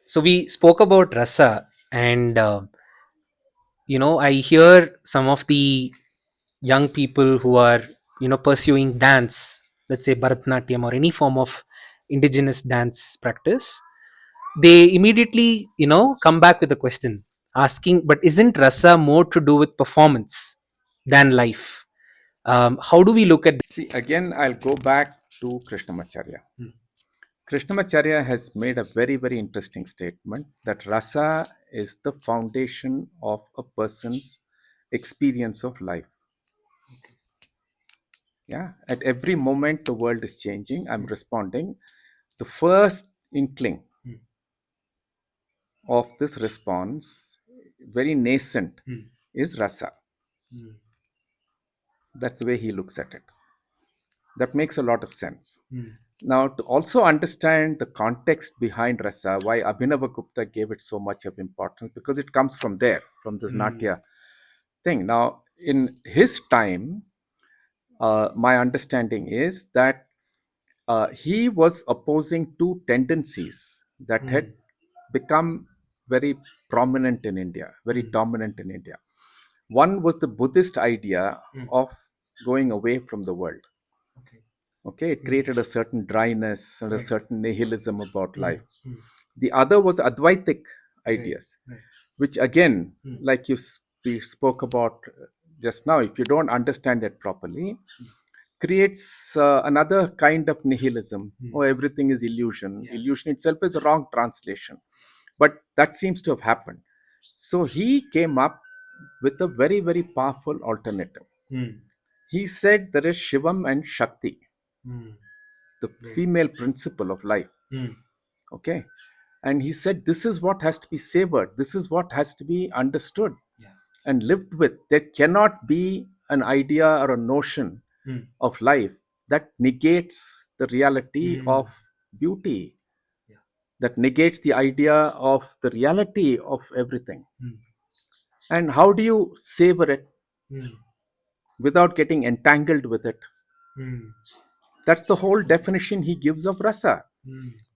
So we spoke about rasa, and I hear some of the young people who are pursuing dance, let's say Bharatanatyam or any form of indigenous dance practice. They immediately come back with a question asking, but isn't rasa more to do with performance than life? How do we look at See, again, I'll go back to Krishnamacharya. Krishnamacharya has made a very, very interesting statement that rasa is the foundation of a person's experience of life. Yeah, at every moment the world is changing, I'm responding. The first inkling of this response, very nascent, is rasa. That's the way he looks at it. That makes a lot of sense. Now, to also understand the context behind rasa, why Abhinavagupta gave it so much of importance, because it comes from there, from this Natya thing. Now, in his time, my understanding is that he was opposing two tendencies that had become very prominent in India, very dominant in India. One was the Buddhist idea of going away from the world. Okay, it created a certain dryness and a certain nihilism about life. The other was Advaitic ideas, which again, like we spoke about just now, if you don't understand it properly, creates another kind of nihilism. Oh, everything is illusion. Illusion itself is a wrong translation, but that seems to have happened. So he came up with a very, very powerful alternative. He said there is Shivam and Shakti, the female principle of life. Okay. And he said this is what has to be savored, this is what has to be understood and lived with. There cannot be an idea or a notion of life that negates the reality of beauty, that negates the idea of the reality of everything. And how do you savor it without getting entangled with it? That's the whole definition he gives of rasa.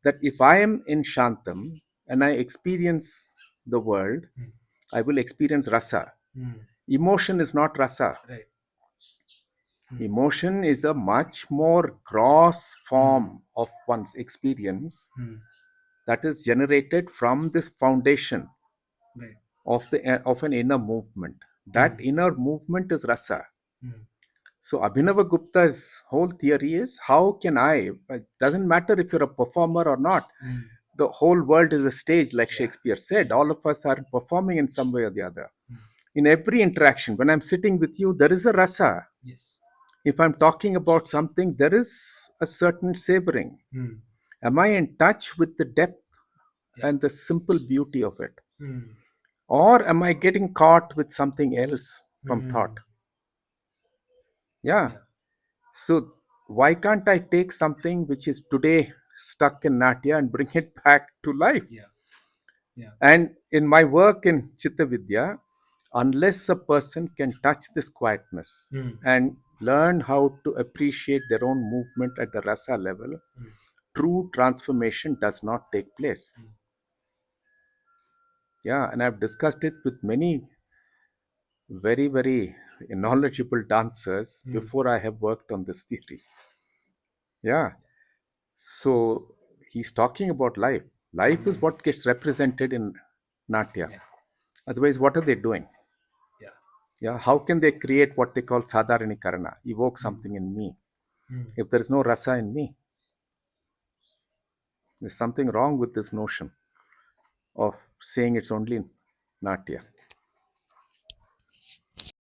That if I am in shantham and I experience the world, I will experience rasa. Emotion is not rasa. Emotion is a much more gross form of one's experience that is generated from this foundation of an inner movement. That inner movement is rasa. So Abhinavagupta's whole theory is how can it doesn't matter if you're a performer or not. The whole world is a stage, like Shakespeare said. All of us are performing in some way or the other. In every interaction, when I'm sitting with you, there is a rasa. If I'm talking about something, there is a certain savoring. Am I in touch with the depth and the simple beauty of it? Or am I getting caught with something else from thought? Yeah. So why can't I take something which is today stuck in Natya and bring it back to life? And in my work in Chitta Vidya, unless a person can touch this quietness and learn how to appreciate their own movement at the rasa level, true transformation does not take place. Yeah, and I've discussed it with many very, very knowledgeable dancers before I have worked on this theory. Yeah. So he's talking about life. Life is what gets represented in Natya. Otherwise, what are they doing? Yeah. How can they create what they call sadharanikarana, evoke something in me, if there is no rasa in me? There's something wrong with this notion of saying it's only Natya.